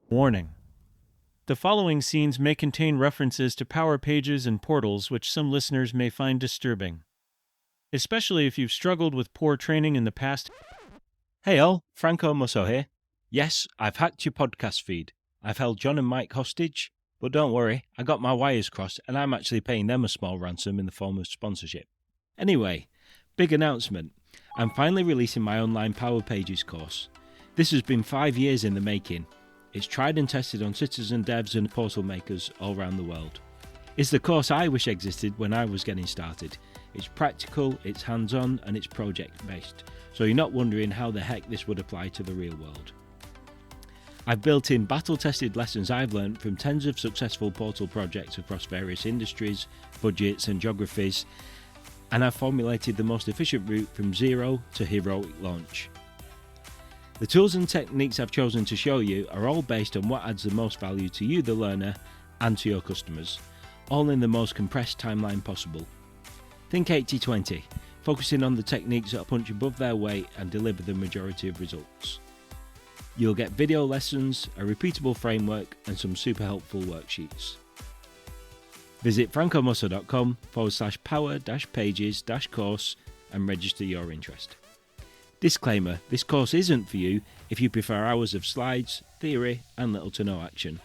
Warning. The following scenes may contain references to power pages and portals which some listeners may find disturbing, especially if you've struggled with poor training in the past. Hey all, Franco Musso here. Yes, I've hacked your podcast feed. I've held Jon and Mike hostage, but don't worry, I got my wires crossed and I'm actually paying them a small ransom in the form of sponsorship. Anyway, big announcement. I'm finally releasing my online Power Pages course. This has been 5 years in the making. It's tried and tested on citizen devs and portal makers all around the world. It's the course I wish existed when I was getting started. It's practical, it's hands-on, and it's project-based, so you're not wondering how the heck this would apply to the real world. I've built in battle-tested lessons I've learned from tens of successful portal projects across various industries, budgets, and geographies, and I've formulated the most efficient route from zero to heroic launch. The tools and techniques I've chosen to show you are all based on what adds the most value to you, the learner, and to your customers, all in the most compressed timeline possible. Think 80-20, focusing on the techniques that punch above their weight and deliver the majority of results. You'll get video lessons, a repeatable framework, and some super helpful worksheets. Visit francomusso.com/power-pages-course and register your interest. Disclaimer, this course isn't for you if you prefer hours of slides, theory, and little to no action.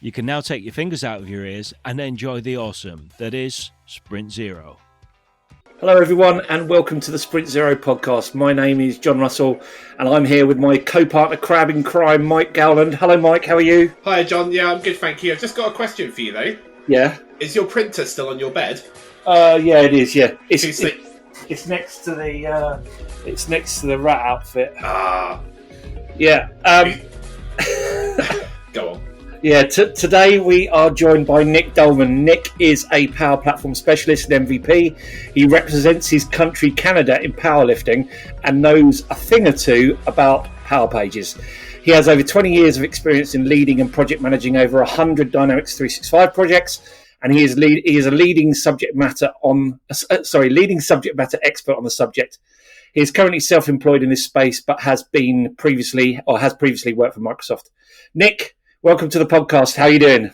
You can now take your fingers out of your ears and enjoy the awesome that is Sprint Zero. Hello everyone and welcome to the Sprint Zero podcast. My name is John Russell and I'm here with my co-partner crab in crime, Mike Gowland. Hello Mike, how are you? Hi John, yeah I'm good thank you. I've just got a question for you though. Yeah? Is your printer still on your bed? Yeah it is, yeah. It's next to the rat outfit. Ah. Yeah. Go on. Yeah, today we are joined by Nick Doelman. Nick is a Power Platform specialist and MVP. He represents his country, Canada, in powerlifting and knows a thing or two about Power Pages. He has over 20 years of experience in leading and project managing over 100 Dynamics 365 projects, and he is a leading subject matter expert on the subject. He is currently self-employed in this space, but has previously worked for Microsoft. Nick, welcome to the podcast. How are you doing?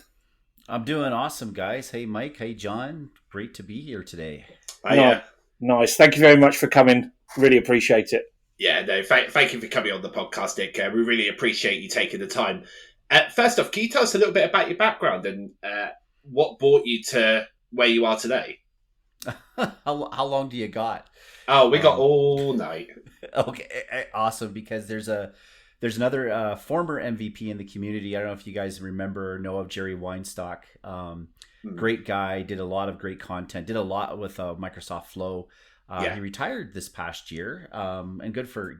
I'm doing awesome, guys. Hey, Mike. Hey, John. Great to be here today. Nice. Thank you very much for coming. Really appreciate it. Yeah, no, thank you for coming on the podcast, Nick. We really appreciate you taking the time. First off, can you tell us a little bit about your background and what brought you to where you are today? How long do you got? Oh, we got all night. Okay, awesome. Because there's another former MVP in the community. I don't know if you guys remember or know of Jerry Weinstock. Great guy, did a lot of great content, did a lot with Microsoft Flow. He retired this past year, and good for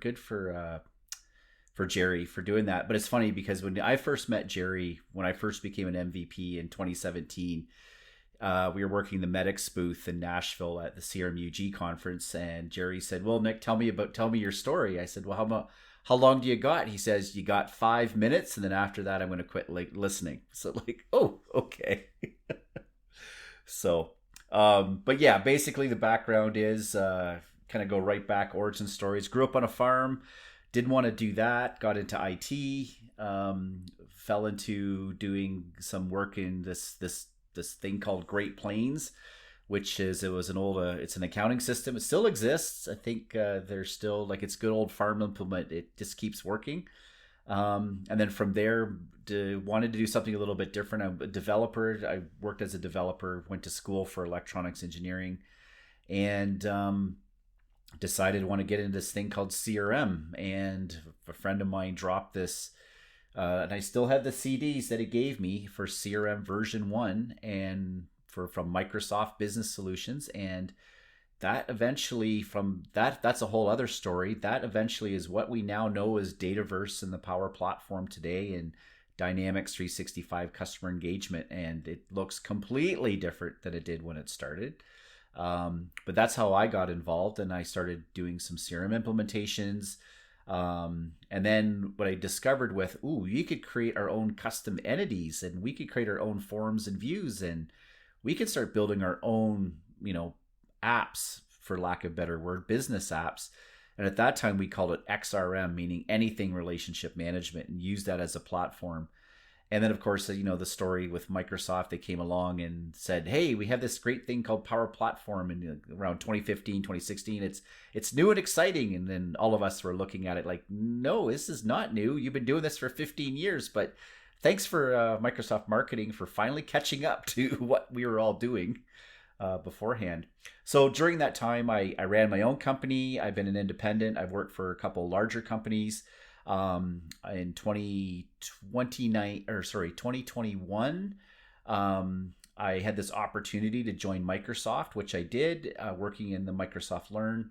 Jerry for doing that. But it's funny because when I first met Jerry, when I first became an MVP in 2017, we were working the Medics booth in Nashville at the CRMUG conference, and Jerry said, "Well, Nick, tell me your story." I said, "Well, how long do you got?" He says, "You got 5 minutes, and then after that, I'm going to quit listening." So oh, okay. So, but yeah, basically the background is kind of go right back, origin stories. Grew up on a farm, didn't want to do that. Got into IT, fell into doing some work in this thing called Great Plains, which is it's an accounting system. It still exists. I think there's still it's good old farm implement. It just keeps working. And then from there, wanted to do something a little bit different. I'm a developer. I worked as a developer, went to school for electronics engineering, and decided I want to get into this thing called CRM. And a friend of mine dropped this, and I still have the CDs that he gave me for CRM version 1 and from Microsoft Business Solutions. And that eventually that's a whole other story. That eventually is what we now know as Dataverse and the Power Platform today and Dynamics 365 customer engagement. And it looks completely different than it did when it started. But that's how I got involved, and I started doing some CRM implementations. And then what I discovered you could create our own custom entities, and we could create our own forms and views, and we could start building our own, apps, for lack of a better word, business apps. And at that time we called it XRM, meaning anything relationship management, and used that as a platform. And then, of course, the story with Microsoft, they came along and said, hey, we have this great thing called Power Platform. And around 2015, 2016, it's new and exciting. And then all of us were looking at it like, no, this is not new. You've been doing this for 15 years. But thanks for Microsoft marketing for finally catching up to what we were all doing beforehand. So during that time, I ran my own company. I've been an independent. I've worked for a couple larger companies. In 2021, I had this opportunity to join Microsoft, which I did, working in the Microsoft Learn,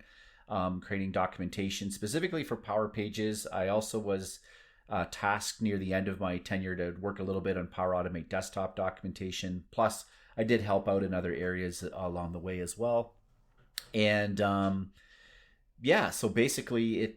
creating documentation specifically for Power Pages. I also was tasked near the end of my tenure to work a little bit on Power Automate desktop documentation. Plus, I did help out in other areas along the way as well. And so basically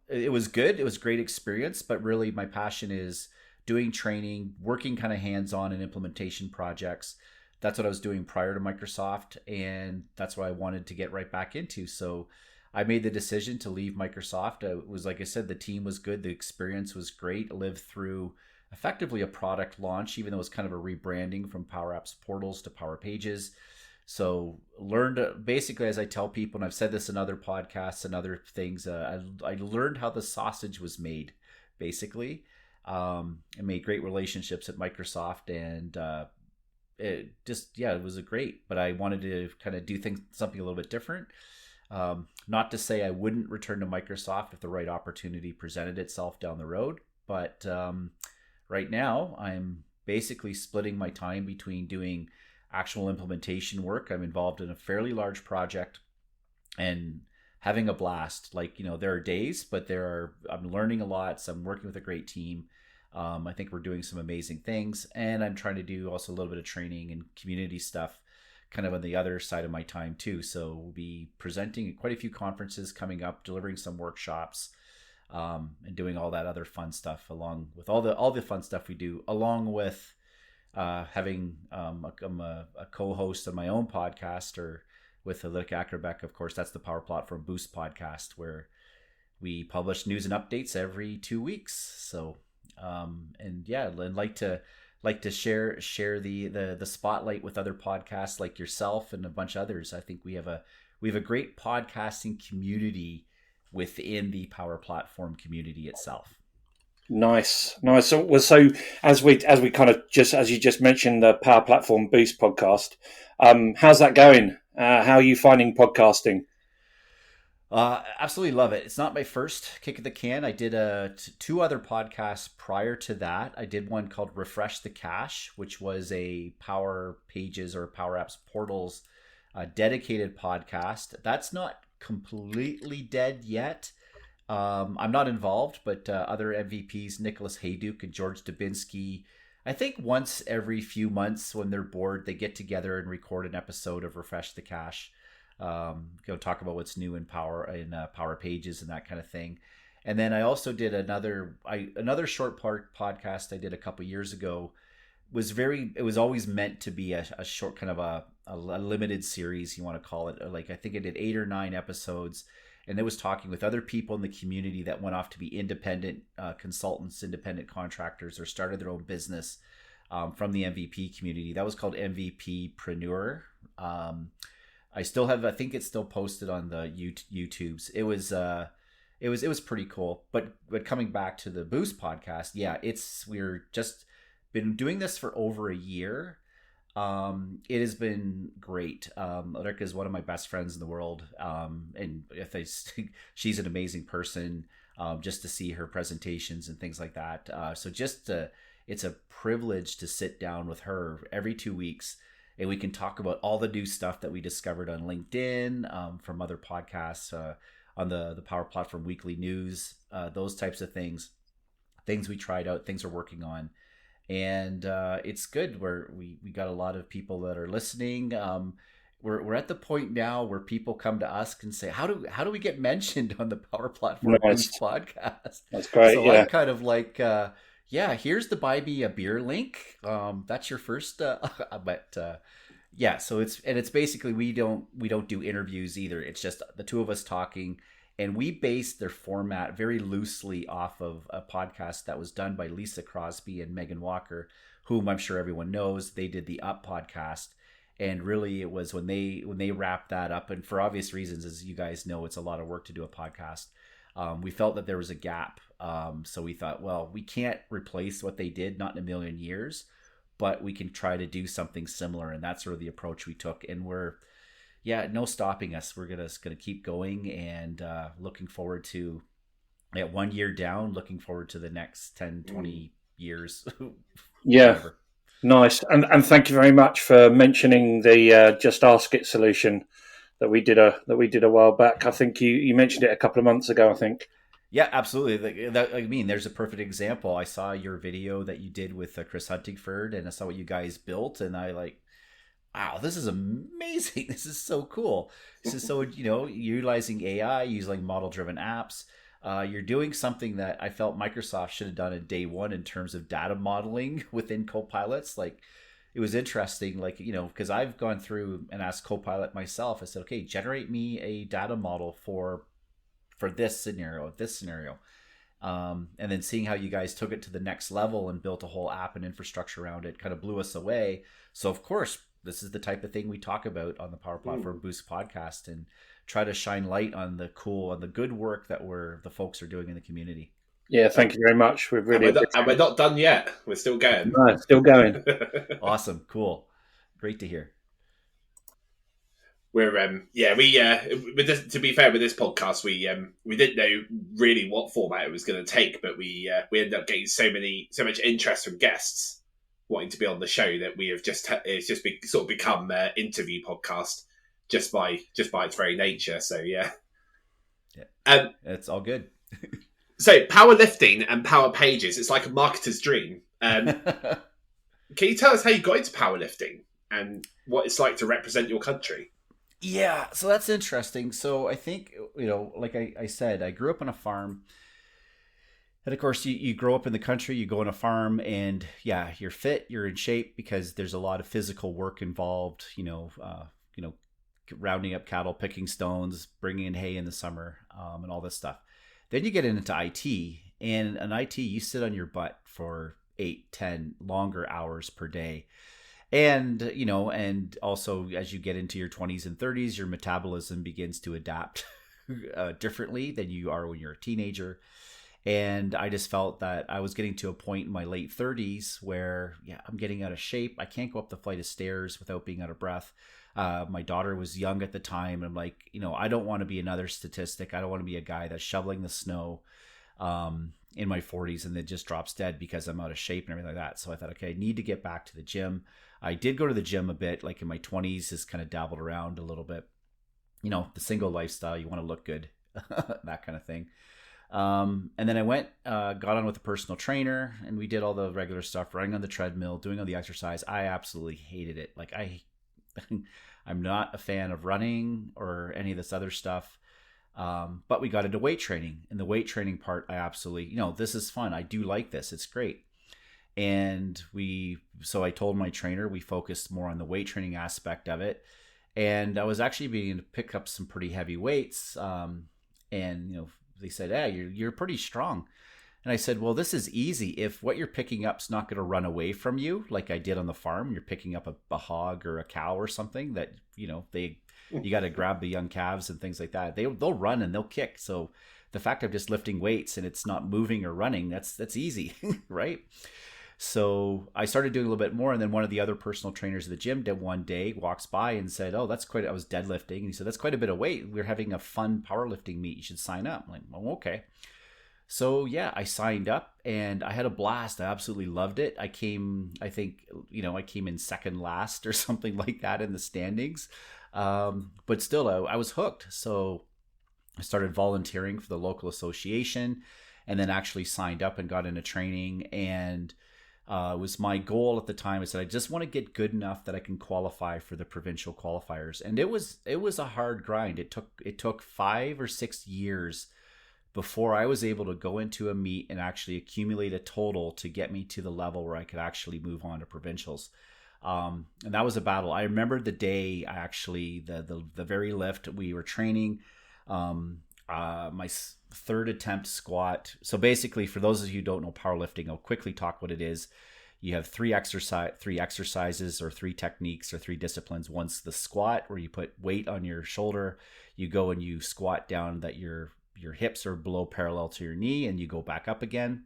it was good. It was a great experience, but really my passion is doing training, working kind of hands-on in implementation projects. That's what I was doing prior to Microsoft, and that's what I wanted to get right back into. So I made the decision to leave Microsoft. It was, like I said, the team was good. The experience was great. I lived through effectively a product launch, even though it was kind of a rebranding from Power Apps Portals to Power Pages. So learned, basically, as I tell people, and I've said this in other podcasts and other things, I learned how the sausage was made, basically. I made great relationships at Microsoft, and it was great. But I wanted to kind of do something a little bit different. Not to say I wouldn't return to Microsoft if the right opportunity presented itself down the road. But right now, I'm basically splitting my time between doing actual implementation work. I'm involved in a fairly large project and having a blast. There are days, but I'm learning a lot. So I'm working with a great team. I think we're doing some amazing things, and I'm trying to do also a little bit of training and community stuff kind of on the other side of my time too. So we'll be presenting at quite a few conferences coming up, delivering some workshops, and doing all that other fun stuff along with all the fun stuff we do, along with having I'm a co-host of my own podcast, or with Lick Ackerbeck, of course. That's the Power Platform Boost podcast, where we publish news and updates every 2 weeks. So I'd like to share the spotlight with other podcasts like yourself and a bunch of others. I think we have a great podcasting community within the Power Platform community itself. Nice. So as we kind of as you just mentioned, the Power Platform Boost podcast, how's that going? How are you finding podcasting? Absolutely love it. It's not my first kick at the can. I did two other podcasts prior to that. I did one called Refresh the Cache, which was a Power Pages or Power Apps Portals dedicated podcast. That's not completely dead yet. I'm not involved, but other MVPs, Nicholas Hayduke and George Dubinsky, I think once every few months when they're bored, they get together and record an episode of Refresh the Cache. Talk about what's new in Power Pages and that kind of thing. And then I also did another short podcast I did a couple years ago. It was always meant to be a short, kind of a limited series, you want to call it. Like, I think I did 8 or 9 episodes, and it was talking with other people in the community that went off to be independent consultants, independent contractors, or started their own business from the MVP community. That was called MVPpreneur. I think it's still posted on the YouTubes. It was pretty cool. But coming back to the Boost podcast, we're just been doing this for over a year. It has been great. Ulrika is one of my best friends in the world. And she's an amazing person, just to see her presentations and things like that. It's a privilege to sit down with her every 2 weeks, and we can talk about all the new stuff that we discovered on LinkedIn, from other podcasts, on the Power Platform Weekly News, those types of things we tried out, things we're working on. And it's good where we got a lot of people that are listening. We're at the point now where people come to us and say, how do we get mentioned on the Power Platform Boost podcast? That's great. So I'm kind of like, here's the buy me a beer link. That's your first, so it's basically, we don't do interviews either. It's just the two of us talking, And we based their format very loosely off of a podcast that was done by Lisa Crosby and Megan Walker, whom I'm sure everyone knows. They did the Up podcast. And really it was when they wrapped that up, and for obvious reasons, as you guys know, it's a lot of work to do a podcast. We felt that there was a gap. So we thought, well, we can't replace what they did, not in a million years, but we can try to do something similar. And that's sort of the approach we took. And no stopping us. We're gonna keep going, and looking forward to 1 year down, looking forward to the next 10, 20 years. Yeah. Whatever. Nice. And thank you very much for mentioning the Just Ask It solution that we did a while back. I think you mentioned it a couple of months ago, I think. Yeah, absolutely. There's a perfect example. I saw your video that you did with Chris Huntingford, and I saw what you guys built, and wow, this is amazing. This is so cool. This is so, utilizing AI, using model-driven apps. You're doing something that I felt Microsoft should have done in day one in terms of data modeling within Copilots. It was interesting, because I've gone through and asked Copilot myself. I said, okay, generate me a data model for this scenario. And then seeing how you guys took it to the next level and built a whole app and infrastructure around it kind of blew us away. So of course, this is the type of thing we talk about on the Power Platform Boost podcast, and try to shine light on the cool and the good work that the folks are doing in the community. Yeah, thank you very much. We're not done yet. We're still going. No, still going. Awesome, cool, great to hear. We're with this, to be fair, with this podcast, we didn't know really what format it was going to take, but we ended up getting so much interest from guests wanting to be on the show that we have sort of become an interview podcast just by its very nature. So yeah, it's all good. So powerlifting and power pages, it's like a marketer's dream. Can you tell us how you got into powerlifting and what it's like to represent your country? Yeah, so that's interesting. So I think, like I said, I grew up on a farm. And of course, you grow up in the country, you go on a farm, and yeah, you're fit, you're in shape because there's a lot of physical work involved, rounding up cattle, picking stones, bringing in hay in the summer, and all this stuff. Then you get into IT, and in IT, you sit on your butt for 8, 10 longer hours per day. And, and also as you get into your 20s and 30s, your metabolism begins to adapt differently than you are when you're a teenager. And I just felt that I was getting to a point in my late 30s where, I'm getting out of shape. I can't go up the flight of stairs without being out of breath. My daughter was young at the time. I'm like, I don't want to be another statistic. I don't want to be a guy that's shoveling the snow in my 40s and then just drops dead because I'm out of shape and everything like that. So I thought, okay, I need to get back to the gym. I did go to the gym a bit, like in my 20s, just kind of dabbled around a little bit. The single lifestyle, you want to look good, that kind of thing. And then I went, got on with a personal trainer, and we did all the regular stuff, running on the treadmill, doing all the exercise. I absolutely hated it. I'm not a fan of running or any of this other stuff. But we got into weight training, and the weight training part, I absolutely, this is fun. I do like this. It's great. And so I told my trainer, we focused more on the weight training aspect of it. And I was actually beginning to pick up some pretty heavy weights. And, they said, hey, you're pretty strong. And I said, well, this is easy. If what you're picking up is not going to run away from you, like I did on the farm, you're picking up a hog or a cow or something that, you got to grab the young calves and things like that. They'll run and they'll kick. So the fact of just lifting weights and it's not moving or running, that's easy, right? So I started doing a little bit more. And then one of the other personal trainers at the gym did one day, walks by and said, oh, I was deadlifting. And he said, that's quite a bit of weight. We're having a fun powerlifting meet. You should sign up. I'm like, oh, okay. So yeah, I signed up and I had a blast. I absolutely loved it. I came in second last or something like that in the standings. But still I was hooked. So I started volunteering for the local association and then actually signed up and got into training. And it was my goal at the time. I said, I just want to get good enough that I can qualify for the provincial qualifiers. And it was a hard grind. It took 5 or 6 years before I was able to go into a meet and actually accumulate a total to get me to the level where I could actually move on to provincials. And that was a battle. I remember the day the very lift we were training. My third attempt squat. So basically, for those of you who don't know powerlifting, I'll quickly talk what it is. You have three exercises or three techniques or three disciplines. One's the squat, where you put weight on your shoulder. You go and you squat down that your hips are below parallel to your knee, and you go back up again.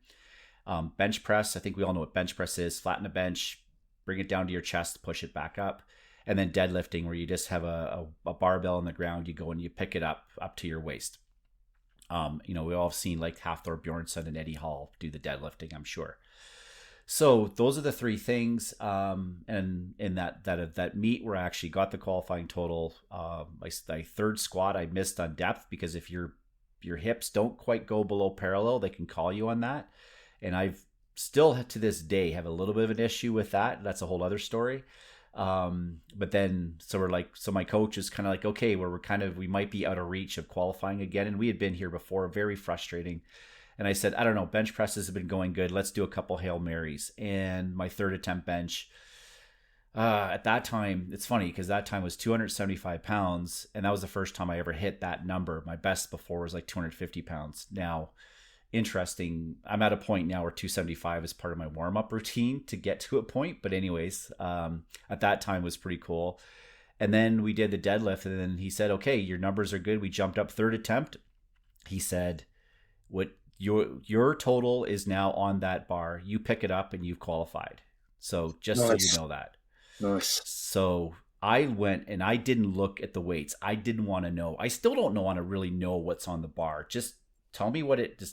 Bench press. I think we all know what bench press is. Flatten a bench, bring it down to your chest, push it back up. And then deadlifting, where you just have a barbell on the ground. You go and you pick it up to your waist. We all have seen like Hafthor Bjornsson and Eddie Hall do the deadlifting, I'm sure. So those are the three things. And in that meet where I actually got the qualifying total, my third squat I missed on depth, because if your hips don't quite go below parallel, they can call you on that. And I've still to this day have a little bit of an issue with that. That's a whole other story. But then, so my coach is kind of like, okay, we might be out of reach of qualifying again. And we had been here before, very frustrating. And I said, I don't know, bench presses have been going good. Let's do a couple Hail Marys. And my third attempt bench, at that time, it's funny because that time was 275 pounds. And that was the first time I ever hit that number. My best before was like 250 pounds. Now, interesting, I'm at a point now where 275 is part of my warm-up routine to get to a point. But anyways, at that time was pretty cool. And then we did the deadlift, and then he said, okay, your numbers are good. We jumped up third attempt. He said, what your total is now on that bar. You pick it up and you've qualified. So just Nice. so you know that. Nice. So I went and I didn't look at the weights. I didn't want to know. I still don't want to really know what's on the bar. Just tell me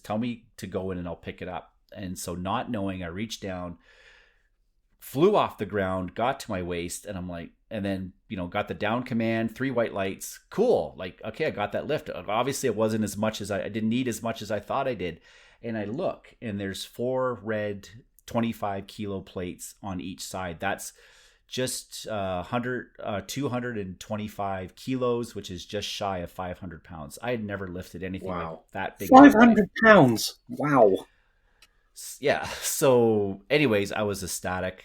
tell me to go in and I'll pick it up. And so not knowing, I reached down, flew off the ground, got to my waist, and I'm like, and then, got the down command, 3 white lights. Cool. Like, okay, I got that lift. Obviously it wasn't as much as I didn't need as much as I thought I did. And I look, and there's 4 red 25 kilo plates on each side. That's just 225 kilos, which is just shy of 500 pounds. I had never lifted anything like that big. 500 pounds. Wow. Yeah. So anyways, I was ecstatic.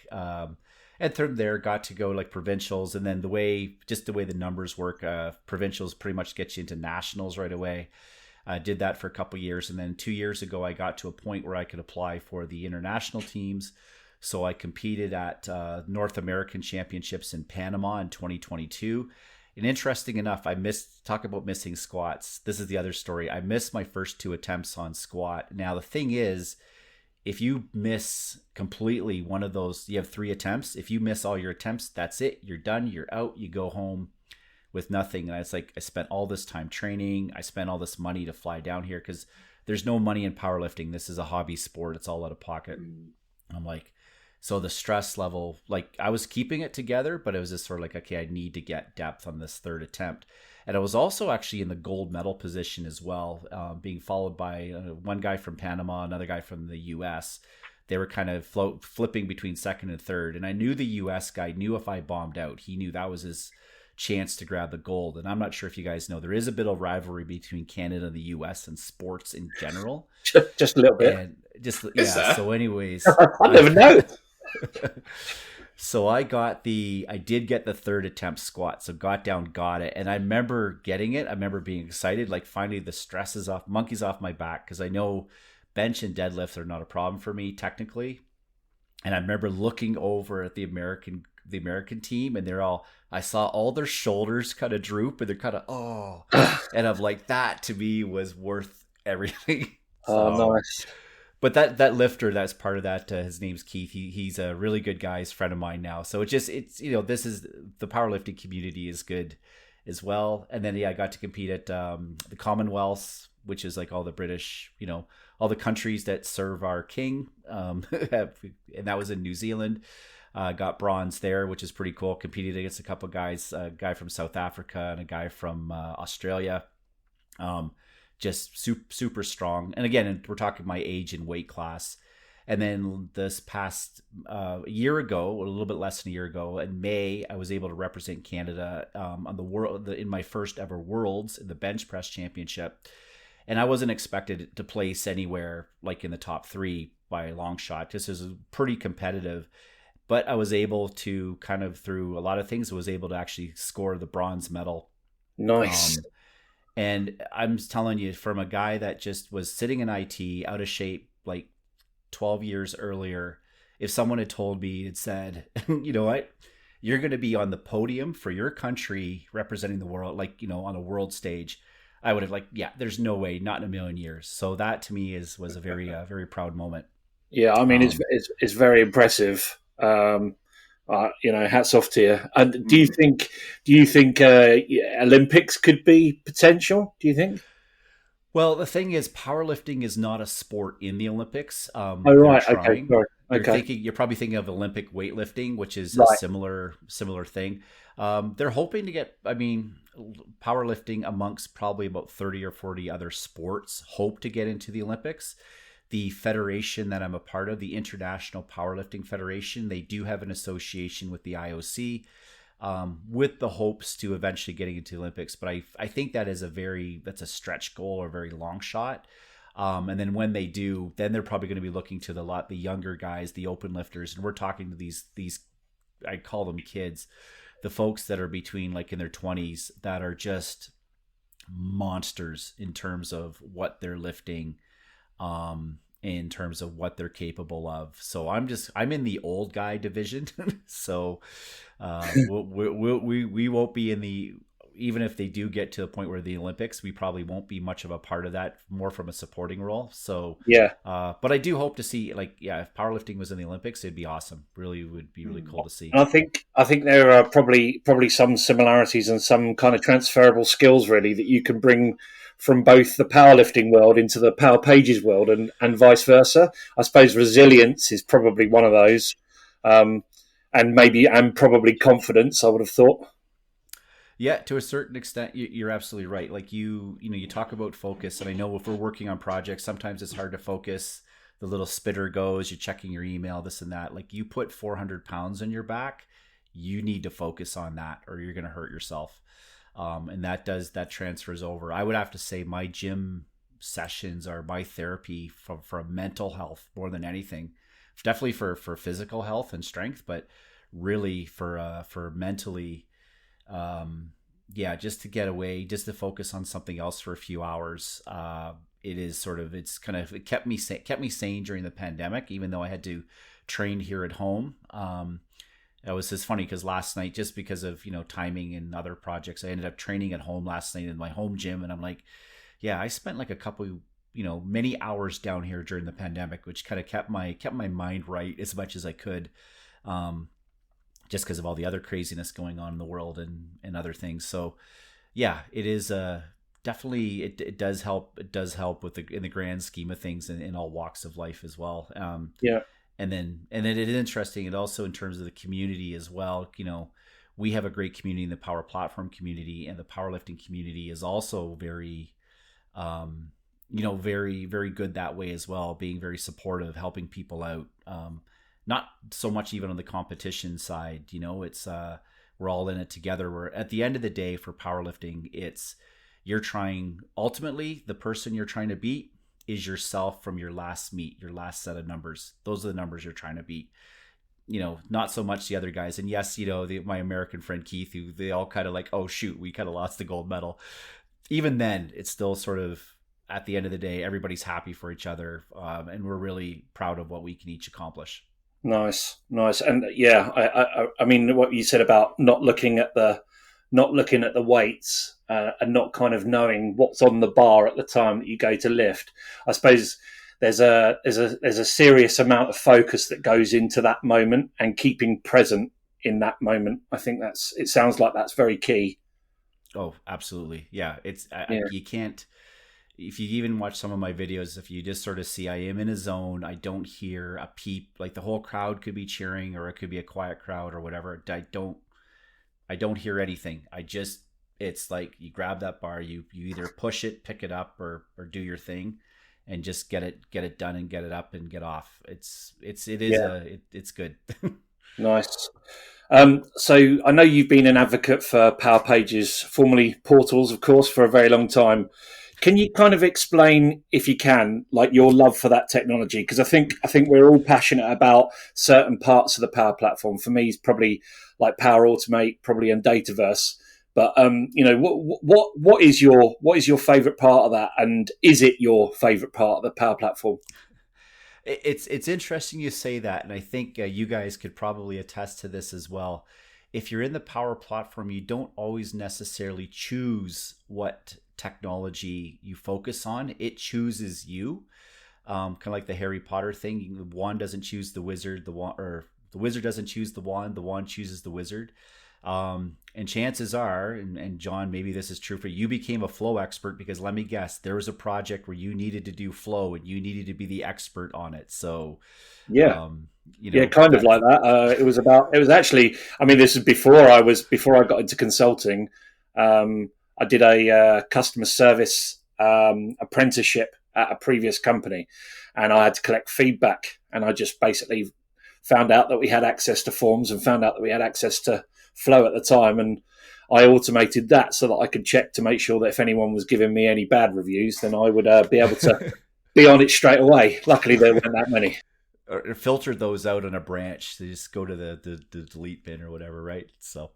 And from there got to go like provincials. And then the way the numbers work, provincials pretty much get you into nationals right away. I did that for a couple of years. And then 2 years ago, I got to a point where I could apply for the international teams. So I competed at North American Championships in Panama in 2022. And interesting enough, talk about missing squats. This is the other story. I missed my first 2 attempts on squat. Now, the thing is, if you miss completely one of those, you have 3 attempts. If you miss all your attempts, that's it. You're done. You're out. You go home with nothing. And it's like, I spent all this time training. I spent all this money to fly down here because there's no money in powerlifting. This is a hobby sport. It's all out of pocket. And I'm like, so the stress level, like I was keeping it together, but it was just sort of like, okay, I need to get depth on this third attempt. And I was also actually in the gold medal position as well, being followed by one guy from Panama, another guy from the US. They were kind of flipping between second and third. And I knew the US guy knew if I bombed out, he knew that was his chance to grab the gold. And I'm not sure if you guys know, there is a bit of rivalry between Canada and the US and sports in general. Just a little bit. And so anyways. I never know. So I did get the third attempt squat. So got down, got it. And I remember getting it. I remember being excited, like finally the stress is off, monkeys off my back. Cause I know bench and deadlift are not a problem for me technically. And I remember looking over at the American team, and I saw all their shoulders kind of droop, and they're kind of, and I'm like, that to me was worth everything. Nice. But that lifter, that's part of that. His name's Keith. He's a really good guy. He's a friend of mine now. So this is the powerlifting community is good as well. And then I got to compete at the Commonwealth, which is like all the British, all the countries that serve our king. And that was in New Zealand. Got bronze there, which is pretty cool. Competed against a couple of guys, a guy from South Africa and a guy from Australia. Just super strong. And again, we're talking my age and weight class. And then this past year ago, a little bit less than a year ago, in May, I was able to represent Canada on the world in my first ever Worlds in the bench press championship. And I wasn't expected to place anywhere like in the top 3 by a long shot. This is pretty competitive. But I was able to through a lot of things, I was able to actually score the bronze medal. Nice. And I'm telling you, from a guy that just was sitting in IT, out of shape, like 12 years earlier, if someone had told me and said, you know what, you're going to be on the podium for your country representing the world, like, you know, on a world stage, I would have like, yeah, there's no way, not in a million years. So that to me was a very proud moment. Yeah, I mean, it's very impressive. Hats off to you. And do you think Olympics could be potential? Do you think? Well, the thing is, powerlifting is not a sport in the Olympics. Oh, right. Okay. Sorry. You're probably thinking of Olympic weightlifting, which is right. a similar thing. They're hoping to get, powerlifting amongst probably about 30 or 40 other sports hope to get into the Olympics. The federation that I'm a part of, the International Powerlifting Federation, they do have an association with the IOC, with the hopes to eventually getting into the Olympics. But I think that's a stretch goal or a very long shot. And then when they do, then they're probably going to be looking to the younger guys, the open lifters. And we're talking to these, I call them kids, the folks that are between like in their 20s that are just monsters in terms of what they're lifting, in terms of what they're capable of. So I'm in the old guy division. So we won't be in the, even if they do get to the point where the Olympics, we probably won't be much of a part of that, more from a supporting role. So yeah, but I do hope to see, if powerlifting was in the Olympics, it'd be awesome. Really would be really cool to see. And I think there are probably some similarities and some kind of transferable skills really that you can bring from both the powerlifting world into the Power Pages world and vice versa. I suppose resilience is probably one of those, and probably confidence, I would have thought. Yeah, to a certain extent, you're absolutely right. Like you talk about focus, and I know if we're working on projects, sometimes it's hard to focus. The little spitter goes, you're checking your email, this and that. Like you put 400 pounds on your back, you need to focus on that or you're going to hurt yourself. And that transfers over. I would have to say my gym sessions are my therapy for mental health more than anything. Definitely for physical health and strength, but really for mentally, just to get away, just to focus on something else for a few hours. It kept me sane during the pandemic, even though I had to train here at home. It was just funny because last night, just because of, timing and other projects, I ended up training at home last night in my home gym. And I'm like, yeah, I spent like a couple, many hours down here during the pandemic, which kind of kept my mind right as much as I could. Just because of all the other craziness going on in the world and other things. So yeah, it is definitely, it does help. It does help in the grand scheme of things in all walks of life as well. And then it is interesting. And also in terms of the community as well, we have a great community in the Power Platform community, and the powerlifting community is also very, very, very good that way as well, being very supportive, helping people out. Not so much even on the competition side, it's we're all in it together. We're at the end of the day for powerlifting, ultimately the person you're trying to beat is yourself from your last meet, your last set of numbers. Those are the numbers you're trying to beat. Not so much the other guys. And yes, my American friend Keith, who they all kind of like, oh shoot, we kind of lost the gold medal. Even then, it's still sort of at the end of the day, everybody's happy for each other, and we're really proud of what we can each accomplish. Nice. And yeah, I mean, what you said about not looking at the weights and not kind of knowing what's on the bar at the time that you go to lift. I suppose there's a serious amount of focus that goes into that moment and keeping present in that moment. I think it sounds like that's very key. Oh, absolutely. Yeah. You can't, if you even watch some of my videos, if you just sort of see I am in a zone, I don't hear a peep, like the whole crowd could be cheering or it could be a quiet crowd or whatever. I don't hear anything. It's like you grab that bar, you either push it, pick it up or do your thing and just get it done and get it up and get off. It's good. Nice. So I know you've been an advocate for Power Pages, formerly Portals, of course, for a very long time. Can you kind of explain, if you can, like your love for that technology? Because I think we're all passionate about certain parts of the Power Platform. For me, it's probably like Power Automate, probably and Dataverse. But what is your favourite part of that, and is it your favourite part of the Power Platform? It's interesting you say that, and I think you guys could probably attest to this as well. If you're in the Power Platform, you don't always necessarily choose what technology you focus on. It chooses you. Kind of like the Harry Potter thing. The wand doesn't choose the wizard, or the wizard doesn't choose the wand chooses the wizard. And chances are, and Jon, maybe this is true for you, became a flow expert because, let me guess, there was a project where you needed to do flow and you needed to be the expert on it. So yeah, kind of like that. It was actually, I mean, this is before I got into consulting. I did a customer service apprenticeship at a previous company, and I had to collect feedback, and I just basically found out that we had access to forms and found out that we had access to flow at the time, and I automated that so that I could check to make sure that if anyone was giving me any bad reviews, then I would be able to be on it straight away. Luckily, there weren't that many. Or filter those out on a branch. They just go to the delete bin or whatever, right? So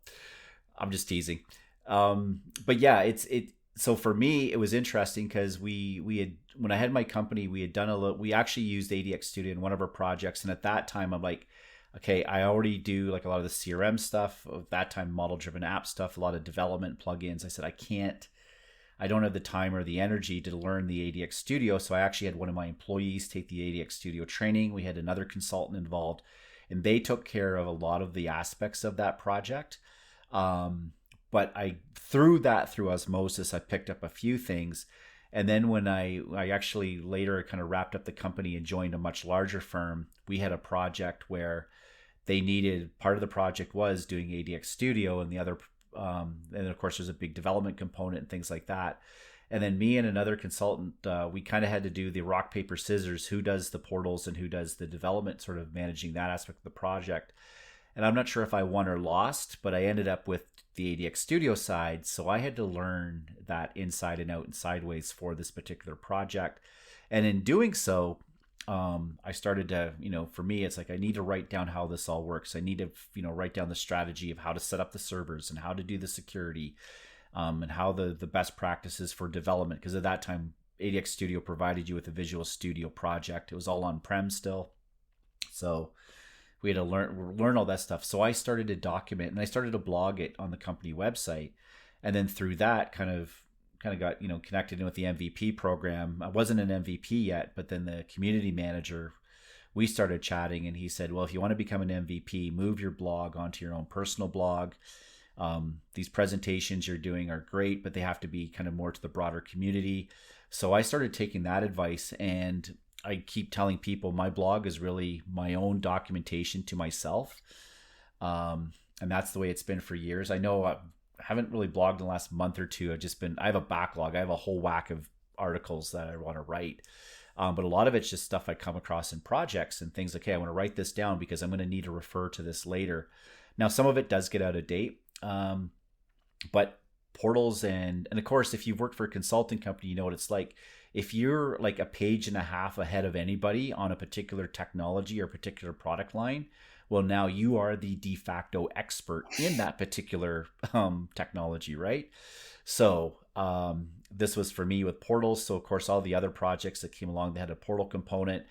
I'm just teasing. But yeah, so for me, it was interesting because we had, when I had my company, we actually used ADX Studio in one of our projects. And at that time, I'm like, okay, I already do like a lot of the CRM stuff, of that time, model driven app stuff, a lot of development plugins. I said, I don't have the time or the energy to learn the ADX Studio. So I actually had one of my employees take the ADX Studio training. We had another consultant involved, and they took care of a lot of the aspects of that project. But through osmosis, I picked up a few things. And then when I actually later kind of wrapped up the company and joined a much larger firm, we had a project where they needed, part of the project was doing ADX Studio, and the other, and of course there's a big development component and things like that. And then me and another consultant, we kind of had to do the rock, paper, scissors, who does the portals and who does the development, sort of managing that aspect of the project. And I'm not sure if I won or lost, but I ended up with the ADX Studio side. So I had to learn that inside and out and sideways for this particular project. And in doing so, I started to, for me, it's like I need to write down how this all works. I need to, write down the strategy of how to set up the servers and how to do the security, and how the best practices for development. Because at that time, ADX Studio provided you with a Visual Studio project. It was all on-prem still. So we had to learn all that stuff. So I started to document, and I started to blog it on the company website. And then through that kind of got, connected in with the MVP program. I wasn't an MVP yet, but then the community manager, we started chatting, and he said, well, if you want to become an MVP, move your blog onto your own personal blog. These presentations you're doing are great, but they have to be kind of more to the broader community. So I started taking that advice, and I keep telling people my blog is really my own documentation to myself. And that's the way it's been for years. I know I haven't really blogged in the last month or two. I have a backlog. I have a whole whack of articles that I want to write. But a lot of it's just stuff I come across in projects and things like, okay, I want to write this down because I'm going to need to refer to this later. Now, some of it does get out of date. But portals and of course, if you've worked for a consulting company, you know what it's like. If you're like a page and a half ahead of anybody on a particular technology or particular product line, well, now you are the de facto expert in that particular technology, right? So this was for me with portals. So of course, all the other projects that came along, they had a portal component.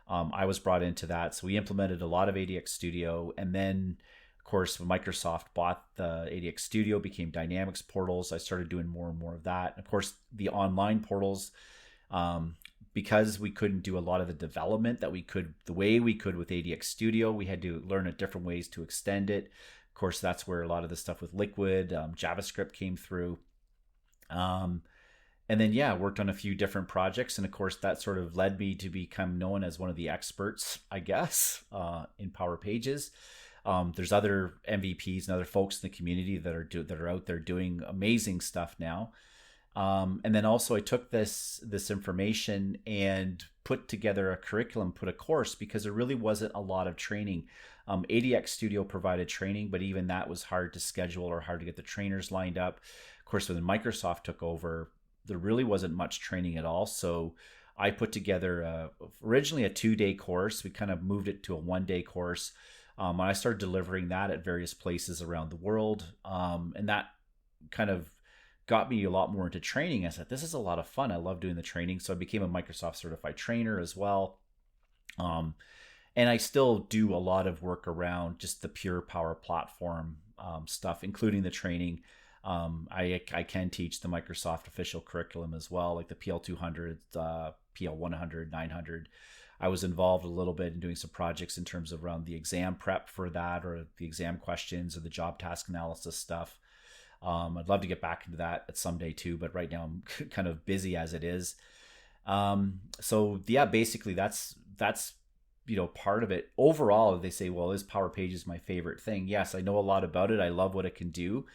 I was brought into that. So we implemented a lot of ADX Studio. And then, of course, when Microsoft bought the ADX Studio, became Dynamics portals, I started doing more and more of that. And of course, the online portals, because we couldn't do a lot of the development the way we could with ADX Studio, we had to learn different ways to extend it. Of course, that's where a lot of the stuff with Liquid, JavaScript came through. And then, worked on a few different projects. And of course, that sort of led me to become known as one of the experts, I guess, in Power Pages. There's other MVPs and other folks in the community that are out there doing amazing stuff now. And then also I took this information and put together a curriculum, put a course, because there really wasn't a lot of training. ADX Studio provided training, but even that was hard to schedule or hard to get the trainers lined up. Of course, when Microsoft took over, there really wasn't much training at all. So I put together originally a 2-day course. We kind of moved it to a 1-day course. And I started delivering that at various places around the world. And that kind of got me a lot more into training. I said, this is a lot of fun. I love doing the training. So I became a Microsoft certified trainer as well. And I still do a lot of work around just the pure Power Platform stuff, including the training. I can teach the Microsoft official curriculum as well, like the PL200, PL100, 900. I was involved a little bit in doing some projects in terms of around the exam prep for that, or the exam questions, or the job task analysis stuff. I'd love to get back into that at someday too, but right now I'm kind of busy as it is. So yeah, basically that's part of it. Overall, they say, well, is Power Pages my favorite thing? Yes, I know a lot about it. I love what it can do.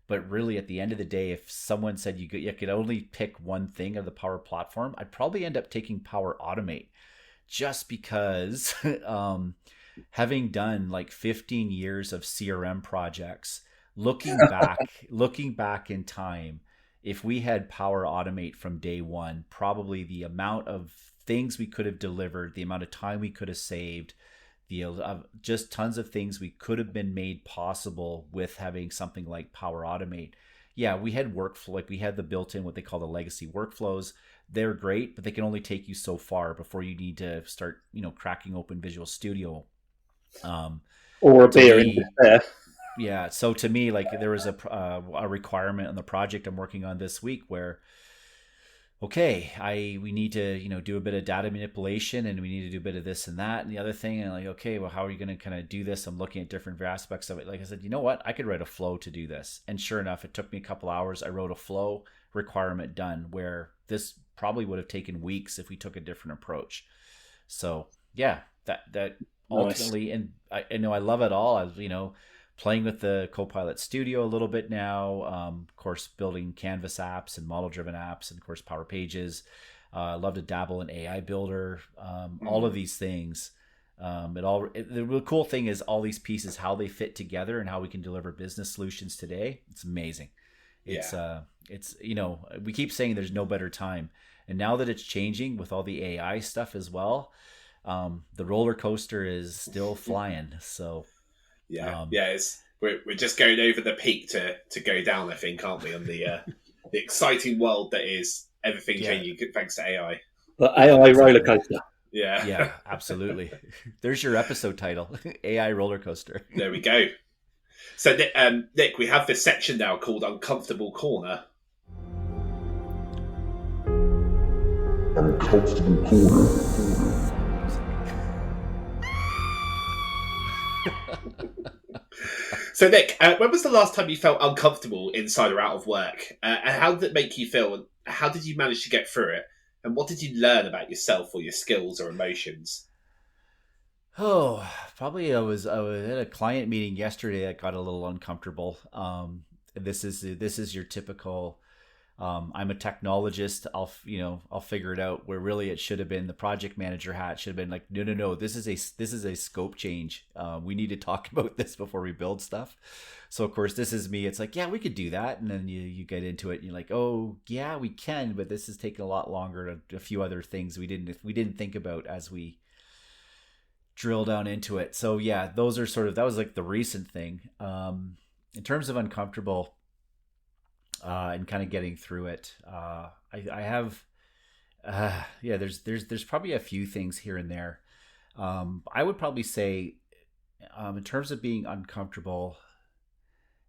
But really, at the end of the day, if someone said you could only pick one thing of the Power Platform, I'd probably end up taking Power Automate, just because having done like 15 years of CRM projects, looking back in time, if we had Power Automate from day one, probably the amount of things we could have delivered, the amount of time we could have saved, just tons of things we could have been made possible with having something like Power Automate. Yeah, we had workflow, like we had the built-in what they call the legacy workflows. They're great, but they can only take you so far before you need to start, cracking open Visual Studio. Or a beer in there. Yeah, so to me, like there was a requirement on the project I'm working on this week where, okay, we need to, do a bit of data manipulation, and we need to do a bit of this and that and the other thing. And like, okay, well, how are you going to kind of do this? I'm looking at different aspects of it. Like I said, you know what? I could write a flow to do this. And sure enough, it took me a couple hours. I wrote a flow, requirement done, where this probably would have taken weeks if we took a different approach. So yeah, that ultimately, nice. And I know I love it all. Playing with the Copilot Studio a little bit now, of course, building Canvas apps and model-driven apps, and of course, Power Pages. I love to dabble in AI Builder, all of these things. The cool thing is all these pieces, how they fit together and how we can deliver business solutions today. It's amazing. It's we keep saying there's no better time. And now that it's changing with all the AI stuff as well, the roller coaster is still flying. So we're just going over the peak to go down, I think, aren't we, on the exciting world that is everything changing thanks to AI. The AI roller coaster. Yeah, absolutely. There's your episode title, AI roller coaster. There we go. So Nick, we have this section now called Uncomfortable Corner. Uncomfortable Corner. So Nick, when was the last time you felt uncomfortable inside or out of work? And how did it make you feel? And how did you manage to get through it? And what did you learn about yourself or your skills or emotions? Oh, probably I was at a client meeting yesterday that got a little uncomfortable. This is your typical. I'm a technologist. I'll figure it out. Where really it should have been the project manager hat. Should have been like, no. This is a scope change. We need to talk about this before we build stuff. So of course this is me. It's like, yeah, we could do that, and then you get into it, and you're like, oh yeah, we can, but this is taking a lot longer. A few other things we didn't think about as we drill down into it. So yeah, that was like the recent thing. In terms of uncomfortable. And kind of getting through it. I have, there's probably a few things here and there. I would probably say, in terms of being uncomfortable,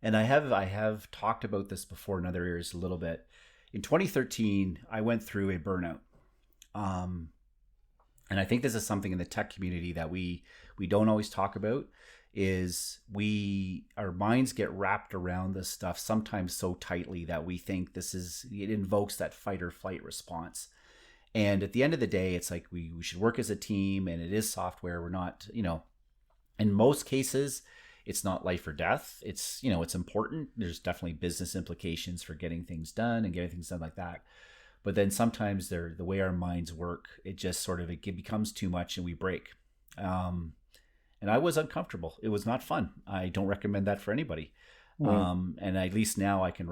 and I have talked about this before in other areas a little bit. In 2013, I went through a burnout. And I think this is something in the tech community that we don't always talk about. Is our minds get wrapped around this stuff sometimes so tightly that we think it invokes that fight or flight response. And at the end of the day, it's like we should work as a team, and it is software. We're not, in most cases, it's not life or death. It's, it's important. There's definitely business implications for getting things done and getting things done like that. But then sometimes the way our minds work, it just it becomes too much and we break. And I was uncomfortable. It was not fun. I don't recommend that for anybody. And at least now I can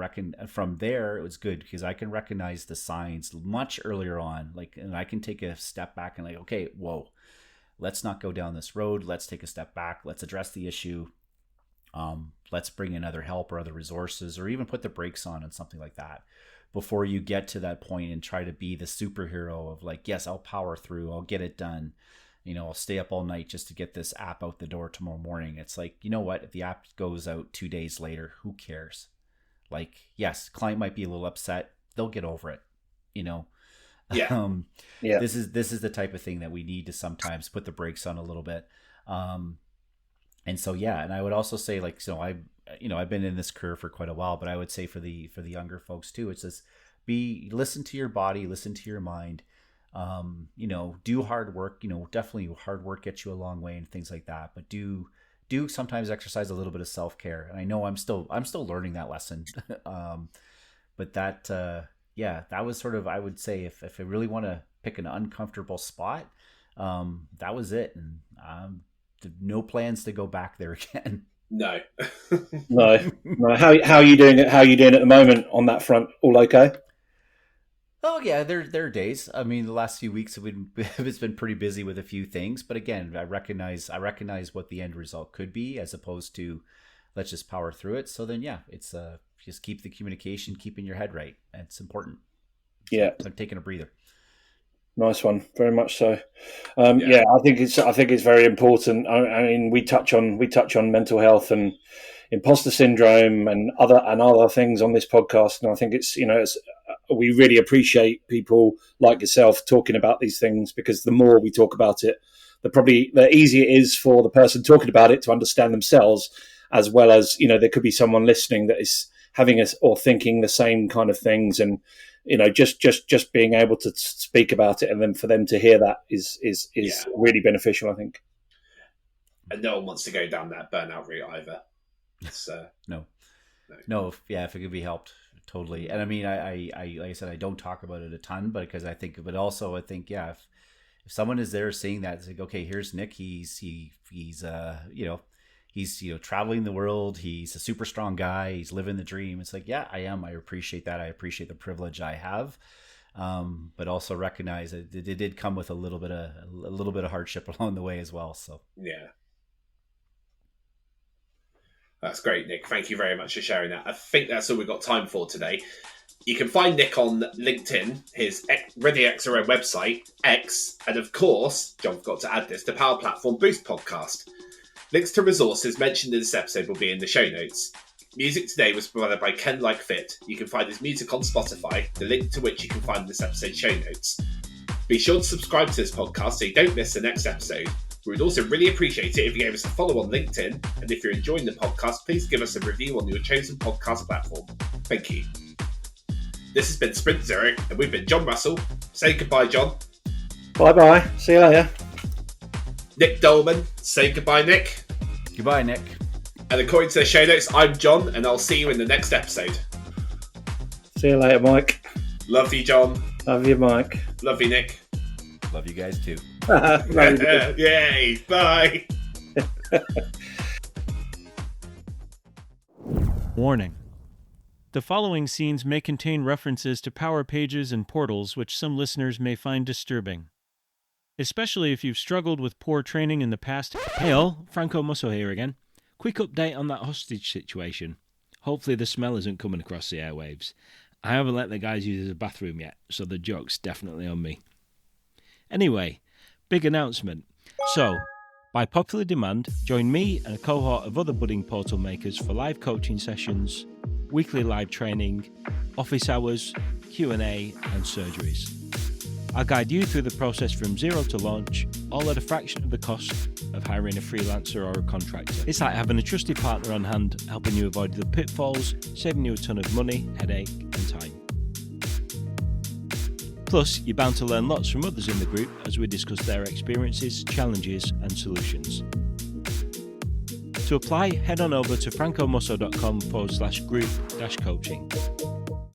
from there, it was good because I can recognize the signs much earlier on. And I can take a step back and okay, whoa, let's not go down this road. Let's take a step back. Let's address the issue. Let's bring in other help or other resources, or even put the brakes on something like that before you get to that point and try to be the superhero of like, yes, I'll power through, I'll get it done. I'll stay up all night just to get this app out the door tomorrow morning. It's like, you know what? If the app goes out 2 days later, who cares? Like, yes, client might be a little upset. They'll get over it, Yeah. Yeah. This is the type of thing that we need to sometimes put the brakes on a little bit. And so, yeah, and I would also say, like, so I've been in this career for quite a while, but I would say for the younger folks too, it's just listen to your body, listen to your mind, do hard work, definitely hard work gets you a long way and things like that, but do sometimes exercise a little bit of self-care. And I know I'm still learning that lesson. But that, that was sort of, I would say if I really want to pick an uncomfortable spot, that was it. And, no plans to go back there again. No. No. How are you doing it? How are you doing at the moment on that front? All okay? Oh yeah, there are days. I mean, the last few weeks it's been pretty busy with a few things, but again, I recognize what the end result could be, as opposed to let's just power through it. So then, yeah, it's just keep the communication, keeping your head right. It's important. Yeah, so I'm taking a breather. Nice one, very much so. Yeah, I think it's very important. I mean, we touch on mental health and imposter syndrome and other things on this podcast, and I think it's we really appreciate people like yourself talking about these things, because the more we talk about it, the easier it is for the person talking about it to understand themselves, as well as there could be someone listening that is having or thinking the same kind of things, and just being able to speak about it and then for them to hear that is really beneficial, I think. And no one wants to go down that burnout route either. So no. If it could be helped, totally. And I mean, I like I said, I don't talk about it a ton, but because I think, if someone is there saying that, it's like, okay, here's Nick. He's traveling the world. He's a super strong guy. He's living the dream. It's like, yeah, I am. I appreciate that. I appreciate the privilege I have. But also recognize that it did come with a little bit of hardship along the way as well. So yeah. That's great, Nick. Thank you very much for sharing that. I think that's all we've got time for today. You can find Nick on LinkedIn, his ReadyXRM website, X, and of course, John forgot to add this, the Power Platform Boost podcast. Links to resources mentioned in this episode will be in the show notes. Music today was provided by Ken Like Fit. You can find his music on Spotify, the link to which you can find in this episode's show notes. Be sure to subscribe to this podcast so you don't miss the next episode. We would also really appreciate it if you gave us a follow on LinkedIn, and if you're enjoying the podcast, please give us a review on your chosen podcast platform. Thank you. This has been Sprint Zero, and we've been John Russell. Say goodbye, John. Bye-bye. See you later. Nick Doelman. Say goodbye, Nick. Goodbye, Nick. And according to the show notes, I'm John, and I'll see you in the next episode. See you later, Mike. Love you, John. Love you, Mike. Love you, Nick. Love you guys too. Yay, bye. Warning. The following scenes may contain references to power pages and portals which some listeners may find disturbing. Especially if you've struggled with poor training in the past. Hey all, Franco Musso here again. Quick update on that hostage situation. Hopefully the smell isn't coming across the airwaves. I haven't let the guys use the bathroom yet, so the joke's definitely on me. Anyway, big announcement. So, by popular demand, join me and a cohort of other budding portal makers for live coaching sessions, weekly live training, office hours, Q&A, and surgeries. I'll guide you through the process from zero to launch, all at a fraction of the cost of hiring a freelancer or a contractor. It's like having a trusted partner on hand, helping you avoid the pitfalls, saving you a ton of money, headache, and time. Plus, you're bound to learn lots from others in the group as we discuss their experiences, challenges, and solutions. To apply, head on over to francomusso.com/group-coaching.